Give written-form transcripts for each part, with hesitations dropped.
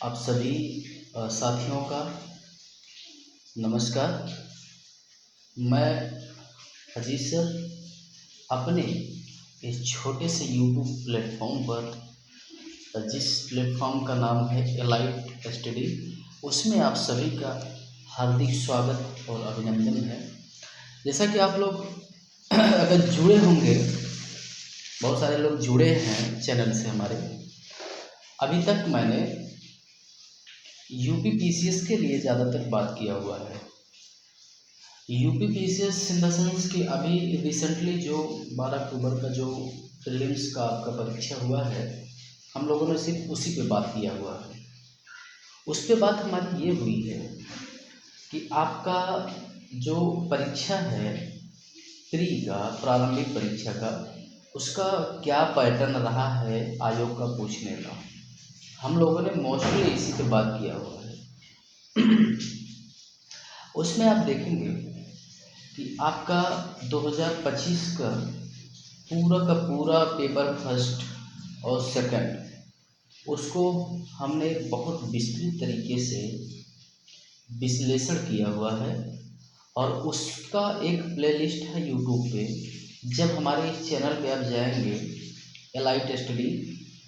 आप सभी साथियों का नमस्कार। मैं अजीत सर अपने इस छोटे से यूट्यूब प्लेटफॉर्म पर, जिस प्लेटफॉर्म का नाम है एलाइट स्टडी, उसमें आप सभी का हार्दिक स्वागत और अभिनंदन है। जैसा कि आप लोग अगर जुड़े होंगे, बहुत सारे लोग जुड़े हैं चैनल से हमारे। अभी तक मैंने यूपी पीसीएस के लिए ज़्यादातर बात किया हुआ है। UP PCS in the sense कि अभी रिसेंटली जो 12 अक्टूबर का जो प्रीलिम्स का आपका परीक्षा हुआ है, हम लोगों ने सिर्फ उसी पे बात किया हुआ है। उस पे बात हमारी ये हुई है कि आपका जो परीक्षा है प्री का, प्रारंभिक परीक्षा का, उसका क्या पैटर्न रहा है आयोग का पूछने का। हम लोगों ने मोस्टली इसी पे बात किया हुआ है। उसमें आप देखेंगे कि आपका 2025 का पूरा पेपर फर्स्ट और सेकंड, उसको हमने बहुत विस्तृत तरीके से विश्लेषण किया हुआ है और उसका एक प्लेलिस्ट है यूट्यूब पे। जब हमारे इस चैनल पे आप जाएंगे elite study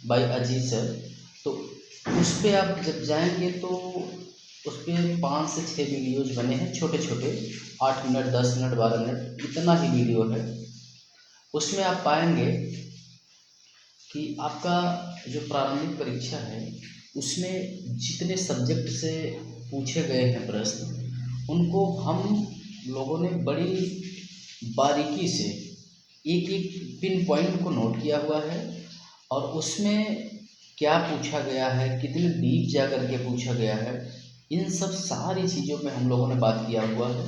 by Ajit sir, तो उस पे आप जब जाएंगे तो उस पर 5 से 6 वीडियोज़ बने हैं, छोटे छोटे, 8 मिनट, 10 मिनट, 12 मिनट, इतना ही वीडियो है। उसमें आप पाएंगे कि आपका जो प्रारंभिक परीक्षा है उसमें जितने सब्जेक्ट से पूछे गए हैं प्रश्न, उनको हम लोगों ने बड़ी बारीकी से एक एक पिन पॉइंट को नोट किया हुआ है और उसमें क्या पूछा गया है, कितने डीप जा कर के पूछा गया है, इन सब सारी चीज़ों पे हम लोगों ने बात किया हुआ है।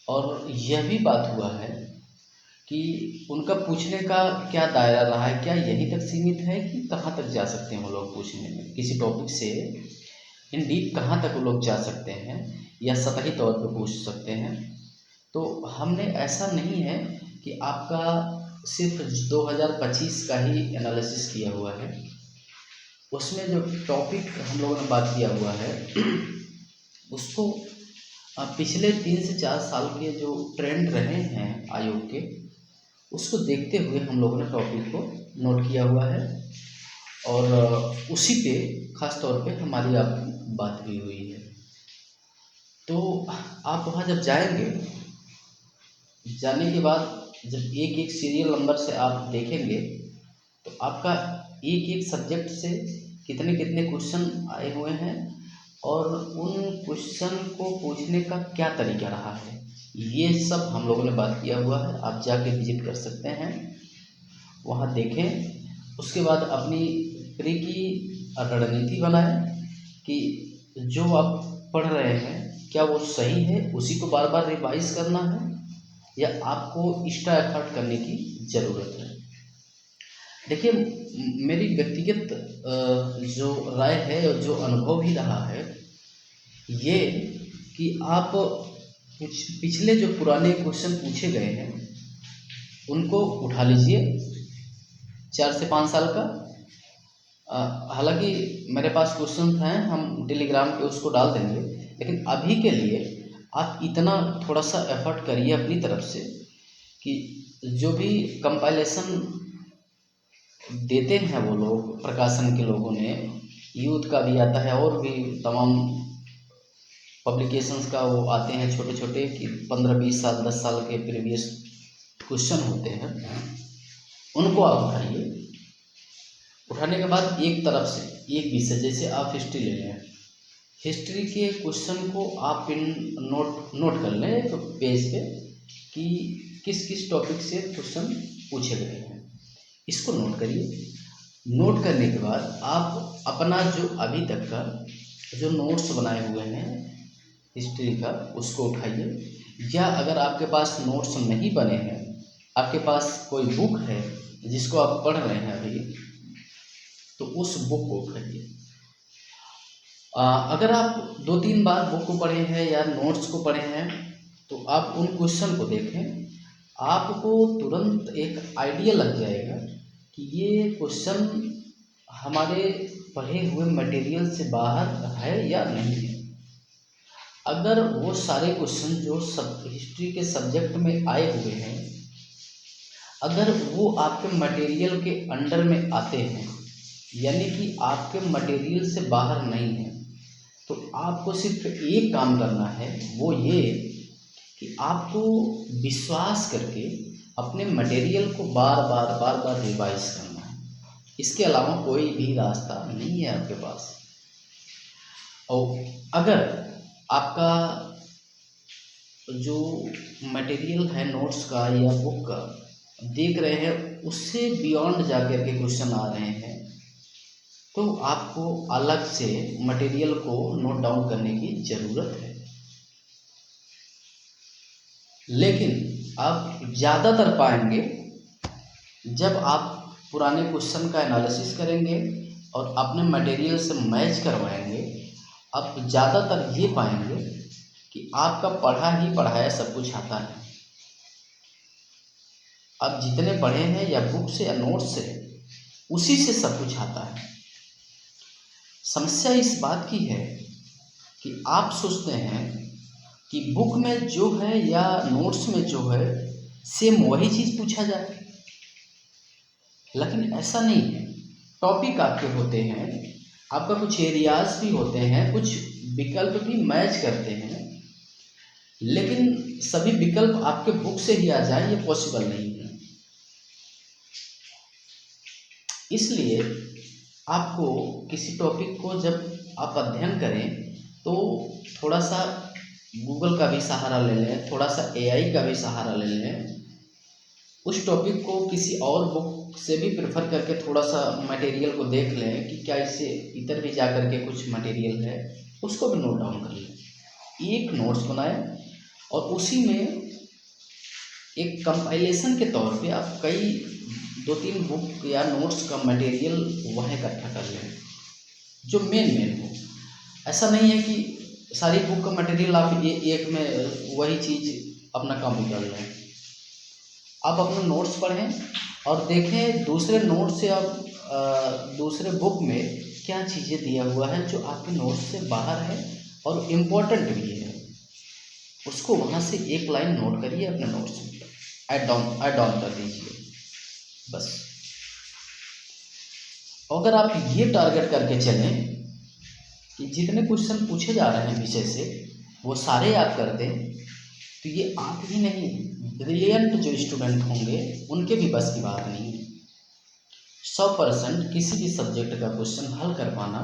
और यह भी बात हुआ है कि उनका पूछने का क्या दायरा रहा है, क्या यहीं तक सीमित है कि कहाँ तक जा सकते हैं वो लोग पूछने में, किसी टॉपिक से इन डीप कहाँ तक वो लोग जा सकते हैं या सतही तौर पर पूछ सकते हैं। तो हमने ऐसा नहीं है कि आपका सिर्फ 2025 का ही एनालिसिस किया हुआ है। उसमें जो टॉपिक हम लोगों ने बात किया हुआ है उसको पिछले 3 से 4 साल के जो ट्रेंड रहे हैं आयोग के, उसको देखते हुए हम लोगों ने टॉपिक को नोट किया हुआ है और उसी पे ख़ास तौर पे हमारी आप बात भी हुई है। तो आप वहाँ जब जाएंगे, जाने के बाद जब एक एक सीरियल नंबर से आप देखेंगे तो आपका एक एक सब्जेक्ट से कितने कितने क्वेश्चन आए हुए हैं और उन क्वेश्चन को पूछने का क्या तरीका रहा है, ये सब हम लोगों ने बात किया हुआ है। आप जाके विजिट कर सकते हैं, वहाँ देखें। उसके बाद अपनी प्री की रणनीति बनाएं कि जो आप पढ़ रहे हैं क्या वो सही है, उसी को बार बार रिवाइज करना है या आपको एक्स्ट्रा एफर्ट करने की ज़रूरत है। देखिए, मेरी व्यक्तिगत जो राय है और जो अनुभव भी रहा है ये कि आप पिछले जो पुराने क्वेश्चन पूछे गए हैं उनको उठा लीजिए, 4 से 5 साल का। हालांकि मेरे पास क्वेश्चन हैं, हम टेलीग्राम पे उसको डाल देंगे, लेकिन अभी के लिए आप इतना थोड़ा सा एफर्ट करिए अपनी तरफ से कि जो भी कंपाइलेशन देते हैं वो लोग, प्रकाशन के लोगों ने, यूथ का भी आता है और भी तमाम पब्लिकेशंस का वो आते हैं छोटे छोटे, कि 15-20 साल 10 साल के प्रीवियस क्वेश्चन होते हैं, उनको आप उठाइए। उठाने के बाद एक तरफ से एक विषय, जैसे आप हिस्ट्री ले लें, हिस्ट्री के क्वेश्चन को आप पिन नोट कर लें एक पेज पे कि किस किस टॉपिक से क्वेश्चन पूछे गए हैं, इसको नोट करिए। नोट करने के बाद आप अपना जो अभी तक का जो नोट्स बनाए हुए हैं हिस्ट्री का, उसको उठाइए। या अगर आपके पास नोट्स नहीं बने हैं, आपके पास कोई बुक है जिसको आप पढ़ रहे हैं अभी, तो उस बुक को उठाइए। अगर आप 2-3 बार बुक को पढ़े हैं या नोट्स को पढ़े हैं तो आप उन क्वेश्चन को देखें, आपको तुरंत एक आइडिया लग जाएगा कि ये क्वेश्चन हमारे पढ़े हुए मटेरियल से बाहर है या नहीं है। अगर वो सारे क्वेश्चन जो सब हिस्ट्री के सब्जेक्ट में आए हुए हैं, अगर वो आपके मटेरियल के अंडर में आते हैं, यानी कि आपके मटेरियल से बाहर नहीं है, तो आपको सिर्फ एक काम करना है, वो ये कि आपको विश्वास करके अपने मटेरियल को बार बार रिवाइज करना है। इसके अलावा कोई भी रास्ता नहीं है आपके पास। और अगर आपका जो मटेरियल है नोट्स का या बुक का देख रहे हैं, उससे बियॉन्ड जाकर के क्वेश्चन आ रहे हैं, तो आपको अलग से मटेरियल को नोट डाउन करने की ज़रूरत है। लेकिन आप ज़्यादातर पाएंगे जब आप पुराने क्वेश्चन का एनालिसिस करेंगे और अपने मटेरियल से मैच करवाएंगे, आप ज़्यादातर ये पाएंगे कि आपका पढ़ा ही पढ़ाया सब कुछ आता है। आप जितने पढ़े हैं या बुक से या नोट से, उसी से सब कुछ आता है। समस्या इस बात की है कि आप सोचते हैं कि बुक में जो है या नोट्स में जो है सेम वही चीज़ पूछा जाए, लेकिन ऐसा नहीं है। टॉपिक आपके होते हैं, आपका कुछ एरियाज भी होते हैं, कुछ विकल्प भी मैच करते हैं, लेकिन सभी विकल्प आपके बुक से ही आ जाए ये पॉसिबल नहीं है। इसलिए आपको किसी टॉपिक को जब आप अध्ययन करें तो थोड़ा सा गूगल का भी सहारा ले लें, थोड़ा सा एआई का भी सहारा ले लें। उस टॉपिक को किसी और बुक से भी प्रेफर करके थोड़ा सा मटेरियल को देख लें कि क्या इससे इधर भी जा कर के कुछ मटेरियल है, उसको भी नोट डाउन कर लें। एक नोट्स बनाएं और उसी में एक कंपाइलेशन के तौर पे आप कई 2-3 बुक या नोट्स का मटेरियल वहाँ इकट्ठा कर लें जो मेन हो। ऐसा नहीं है कि सारी बुक का मटेरियल आप एक में वही चीज़ अपना कॉपी कर लें। आप अपना नोट्स पढ़ें और देखें दूसरे नोट्स या दूसरे बुक में क्या चीज़ें दिया हुआ है जो आपके नोट्स से बाहर है और इम्पोर्टेंट भी है। उसको वहाँ से एक लाइन नोट करिए अपने नोट्स में, ऐड ऑन कर दीजिए बस। अगर आप ये टारगेट करके चलें कि जितने क्वेश्चन पूछे जा रहे हैं विषय से वो सारे याद कर दें, तो ये आप ही नहीं, ब्रिलियंट जो स्टूडेंट होंगे उनके भी बस की बात नहीं है। 100% किसी भी सब्जेक्ट का क्वेश्चन हल कर पाना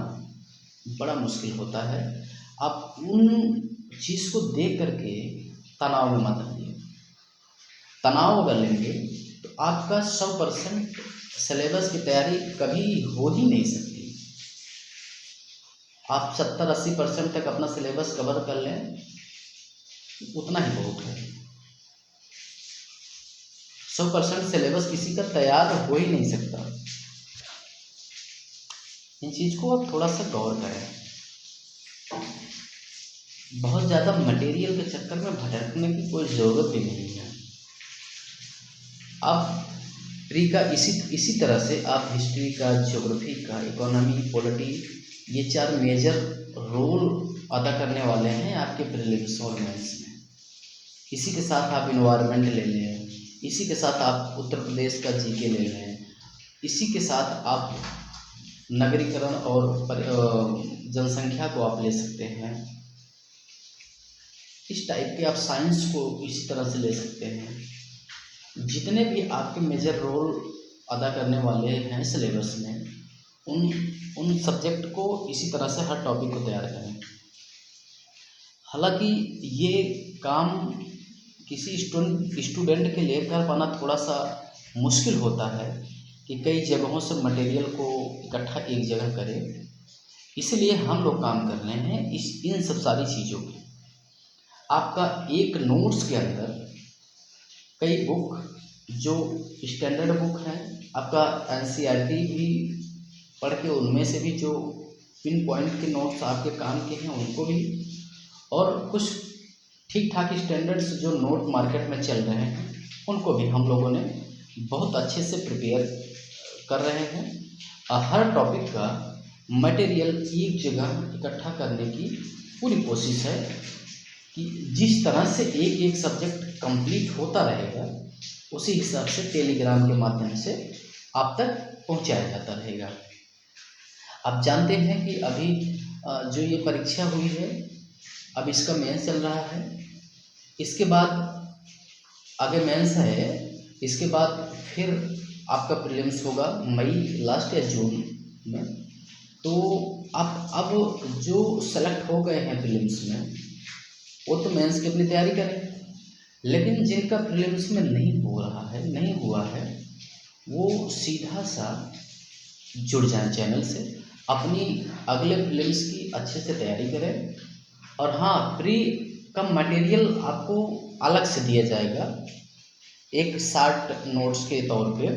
बड़ा मुश्किल होता है। आप उन चीज़ को देख करके तनाव में मत आइए। तनाव अगर लेंगे तो आपका 100% सिलेबस की तैयारी कभी हो ही नहीं सकती। आप 70-80% तक अपना सिलेबस कवर कर लें, उतना ही बहुत है। 100% सिलेबस किसी का तैयार हो ही नहीं सकता। इन चीज़ को आप थोड़ा सा गौर करें। बहुत ज़्यादा मटेरियल के चक्कर में भटकने की कोई ज़रूरत भी नहीं है। आप प्री का इसी तरह से आप हिस्ट्री का, ज्योग्राफी का, इकोनॉमी, पॉलिटी, ये 4 मेजर रोल अदा करने वाले हैं आपके प्रीलिम्स और मेंस में। इसी के साथ आप इन्वायरमेंट ले लें, इसी के साथ आप उत्तर प्रदेश का जीके ले लें, इसी के साथ आप नगरीकरण और जनसंख्या को आप ले सकते हैं। इस टाइप के आप साइंस को इसी तरह से ले सकते हैं। जितने भी आपके मेजर रोल अदा करने वाले हैं सिलेबस में, उन सब्जेक्ट को इसी तरह से हर टॉपिक को तैयार करें। हालांकि ये काम किसी स्टूडेंट के लिए कर पाना थोड़ा सा मुश्किल होता है कि कई जगहों से मटेरियल को इकट्ठा एक जगह करें। इसलिए हम लोग काम कर रहे हैं इन सब सारी चीज़ों की। आपका एक नोट्स के अंदर कई बुक जो स्टैंडर्ड बुक हैं, आपका एनसीईआरटी भी पढ़ के उनमें से भी जो पिन पॉइंट के नोट्स आपके काम के हैं उनको भी, और कुछ ठीक ठाक स्टैंडर्ड्स जो नोट मार्केट में चल रहे हैं उनको भी हम लोगों ने बहुत अच्छे से प्रिपेयर कर रहे हैं। हर टॉपिक का मटेरियल एक जगह इकट्ठा करने की पूरी कोशिश है कि जिस तरह से एक एक सब्जेक्ट कंप्लीट होता रहेगा उसी हिसाब से टेलीग्राम के माध्यम से आप तक पहुंचाया जाता रहेगा। आप जानते हैं कि अभी जो ये परीक्षा हुई है, अब इसका मेंस चल रहा है, इसके बाद आगे मेंस है, इसके बाद फिर आपका प्रीलिम्स होगा मई लास्ट या जून में। तो आप अब जो सेलेक्ट हो गए हैं प्रीलिम्स में वो तो मेंस की अपनी तैयारी करें, लेकिन जिनका प्रीलिम्स में नहीं हो रहा है, नहीं हुआ है, वो सीधा सा जुड़ जाएं चैनल से, अपनी अगले प्रीलिम्स की अच्छे से तैयारी करें। और हाँ, प्री का मटेरियल आपको अलग से दिया जाएगा एक शार्ट नोट्स के तौर पे।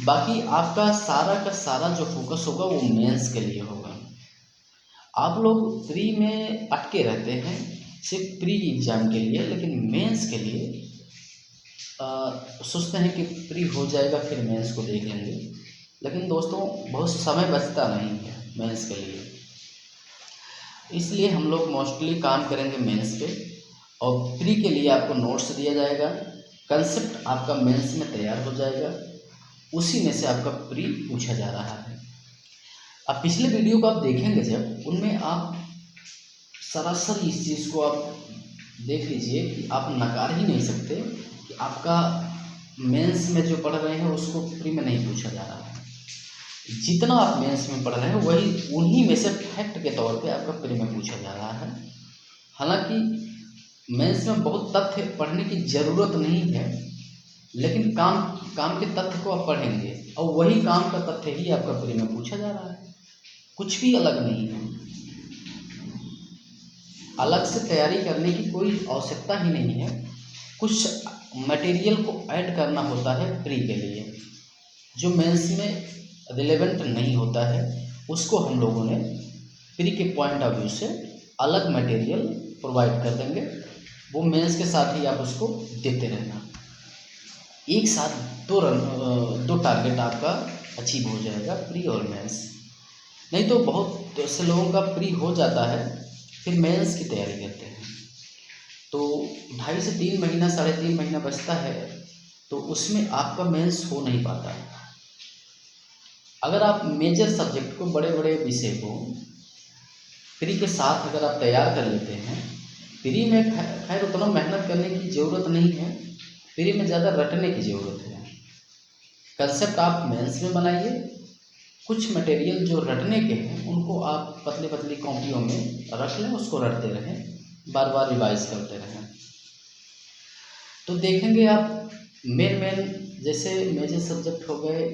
बाकी आपका सारा का सारा जो फोकस होगा वो मेंस के लिए होगा। आप लोग प्री में अटके रहते हैं सिर्फ प्री एग्ज़ाम के लिए, लेकिन मेंस के लिए सोचते हैं कि प्री हो जाएगा फिर मेंस को देख लेंगे, लेकिन दोस्तों बहुत समय बचता नहीं है मेंस के लिए। इसलिए हम लोग मोस्टली काम करेंगे मेंस पे, और प्री के लिए आपको नोट्स दिया जाएगा, कंसेप्ट आपका मेंस में तैयार हो जाएगा, उसी में से आपका प्री पूछा जा रहा है। अब पिछले वीडियो को आप देखेंगे जब, उनमें आप सरासर इस चीज़ को आप देख लीजिए कि आप नकार ही नहीं सकते कि आपका मेंस में जो पढ़ रहे हैं उसको प्री में नहीं पूछा जा रहा है। जितना आप मेंस में पढ़ रहे हैं वही उन्हीं में से फैक्ट के तौर पे आपका प्री में पूछा जा रहा है। हालांकि मेंस में बहुत तथ्य पढ़ने की ज़रूरत नहीं है, लेकिन काम के तथ्य को आप पढ़ेंगे और वही काम का तथ्य ही आपका प्री में पूछा जा रहा है, कुछ भी अलग नहीं है। अलग से तैयारी करने की कोई आवश्यकता ही नहीं है। कुछ मटेरियल को ऐड करना होता है प्री के लिए, जो मेंस में रिलेवेंट नहीं होता है, उसको हम लोगों ने प्री के पॉइंट ऑफ व्यू से अलग मटेरियल प्रोवाइड कर देंगे। वो मेंस के साथ ही आप उसको देते रहना। एक साथ दो टारगेट आपका अचीव हो जाएगा, प्री और मेंस। नहीं तो बहुत से लोगों का प्री हो जाता है, फिर मेंस की तैयारी करते हैं, तो 2.5 से 3 महीना, 3.5 महीना बचता है, तो उसमें आपका मेंस हो नहीं पाता। अगर आप मेजर सब्जेक्ट को, बड़े बड़े विषय को प्री के साथ अगर आप तैयार कर लेते हैं, प्री में खैर उतना मेहनत करने की ज़रूरत नहीं है, प्री में ज़्यादा रटने की ज़रूरत है। कंसेप्ट आप मेंस में बनाइए, कुछ मटेरियल जो रटने के हैं उनको आप पतली पतली कॉपियों में रख लें, उसको रटते रहें, बार बार रिवाइज करते रहें, तो देखेंगे आप मेन जैसे मेजर सब्जेक्ट हो गए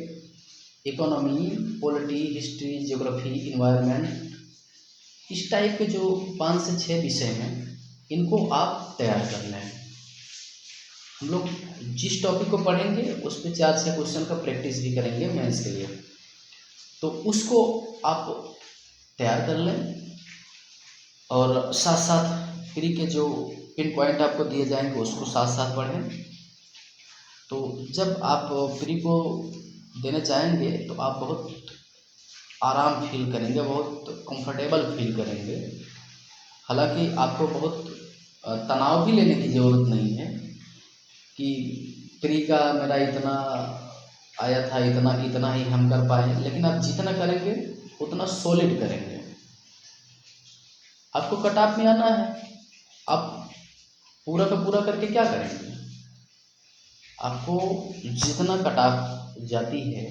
economy, polity, history, geography, environment, इस टाइप के जो 5 से 6 विषय हैं, इनको आप तैयार कर लें। हम लोग जिस टॉपिक को पढ़ेंगे उस पर 4-6 क्वेश्चन का प्रैक्टिस भी करेंगे मेंस के लिए, तो उसको आप तैयार कर लें, और साथ साथ प्री के जो पिन पॉइंट आपको दिए जाएंगे उसको साथ साथ पढ़ें। तो जब आप प्री को देने जाएंगे तो आप बहुत आराम फील करेंगे, बहुत कंफर्टेबल फील करेंगे। हालांकि आपको बहुत तनाव भी लेने की ज़रूरत नहीं है कि प्री का मेरा इतना आया था, इतना ही हम कर पाए, लेकिन आप जितना करेंगे उतना सॉलिड करेंगे। आपको कट ऑफ में आना है, आप पूरा का पूरा करके क्या करेंगे? आपको जितना कट ऑफ जाती है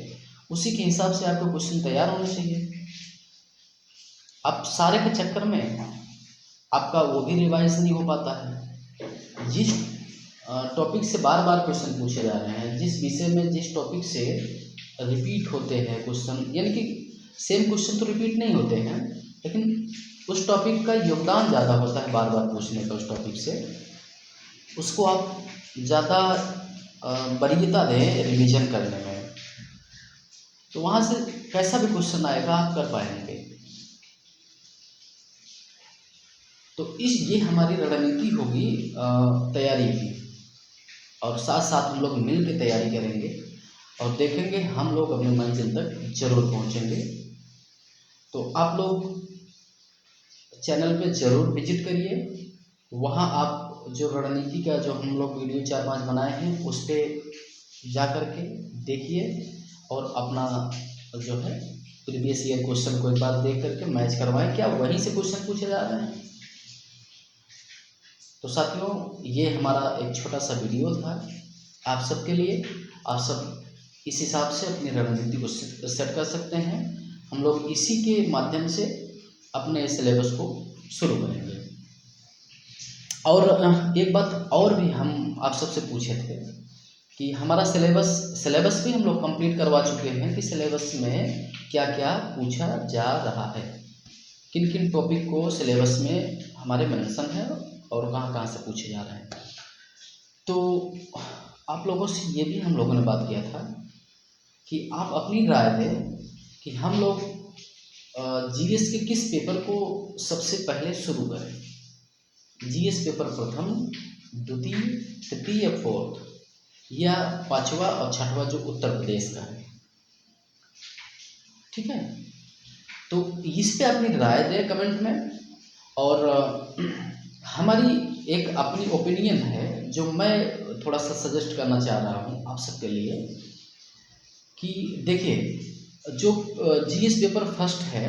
उसी के हिसाब से आपको क्वेश्चन तैयार होने चाहिए। आप सारे के चक्कर में आपका वो भी रिवाइज नहीं हो पाता है। जिस टॉपिक से बार बार क्वेश्चन पूछे जा रहे हैं, जिस विषय में जिस टॉपिक से रिपीट होते हैं क्वेश्चन, यानी कि सेम क्वेश्चन तो रिपीट नहीं होते हैं, लेकिन उस टॉपिक का योगदान ज़्यादा होता है बार बार पूछने का उस टॉपिक से, उसको आप ज़्यादा वरीयता दें रिवीजन करने में, तो वहाँ से कैसा भी क्वेश्चन आएगा आप कर पाएंगे। तो ये हमारी रणनीति होगी तैयारी की, और साथ साथ हम लोग मिल के तैयारी करेंगे और देखेंगे हम लोग अपने मंजिल तक जरूर पहुँचेंगे। तो आप लोग चैनल पे ज़रूर विजिट करिए। वहाँ आप जो रणनीति का जो हम लोग वीडियो 4-5 बनाए हैं उस पर जा कर के देखिए और अपना जो है प्रीवियस ईयर क्वेश्चन को एक बार देख करके मैच करवाएं। क्या वहीं से क्वेश्चन पूछे जा रहे हैं? तो साथियों, ये हमारा एक छोटा सा वीडियो था आप सबके लिए। आप सब इस हिसाब से अपनी रणनीति को सेट कर सकते हैं। हम लोग इसी के माध्यम से अपने सिलेबस को शुरू करेंगे। और एक बात और भी हम आप सबसे पूछे थे कि हमारा सिलेबस भी हम लोग कंप्लीट करवा चुके हैं कि सिलेबस में क्या क्या पूछा जा रहा है, किन किन टॉपिक को सिलेबस में हमारे मेंशन है और कहाँ कहाँ से पूछे जा रहे हैं। तो आप लोगों से ये भी हम लोगों ने बात किया था कि आप अपनी राय दें कि हम लोग जीएस के किस पेपर को सबसे पहले शुरू करें। जीएस पेपर प्रथम, द्वितीय, तृतीय, फोर्थ या पांचवा और छठवा जो उत्तर प्रदेश का है, ठीक है। तो इस पे अपनी राय दें कमेंट में। और हमारी एक अपनी ओपिनियन है जो मैं थोड़ा सा सजेस्ट करना चाह रहा हूँ आप सबके लिए कि देखिए, जो जीएस पेपर फर्स्ट है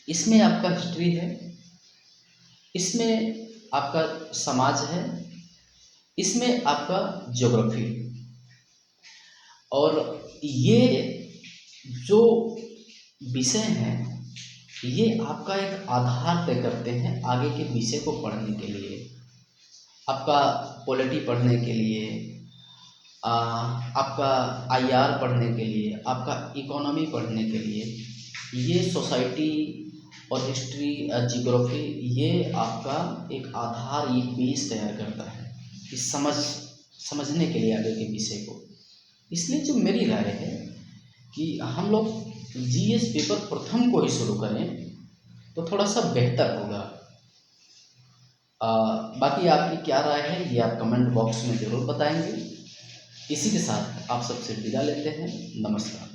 इसमें आपका हिस्ट्री है, इसमें आपका समाज है, इसमें आपका ज्योग्राफी, और ये जो विषय हैं ये आपका एक आधार तय करते हैं आगे के विषय को पढ़ने के लिए, आपका पॉलिटी पढ़ने के लिए, आपका आईआर पढ़ने के लिए, आपका इकोनॉमी पढ़ने के लिए। ये सोसाइटी और हिस्ट्री, जियोग्राफी, ये आपका एक आधार, ये बेस तैयार करता है कि समझने के लिए आगे के विषय को। इसलिए जो मेरी राय है कि हम लोग जीएस पेपर प्रथम को ही शुरू करें तो थोड़ा सा बेहतर होगा। बाकी आपकी क्या राय है ये आप कमेंट बॉक्स में ज़रूर बताएंगे। इसी के साथ आप सबसे विदा लेते हैं। नमस्कार।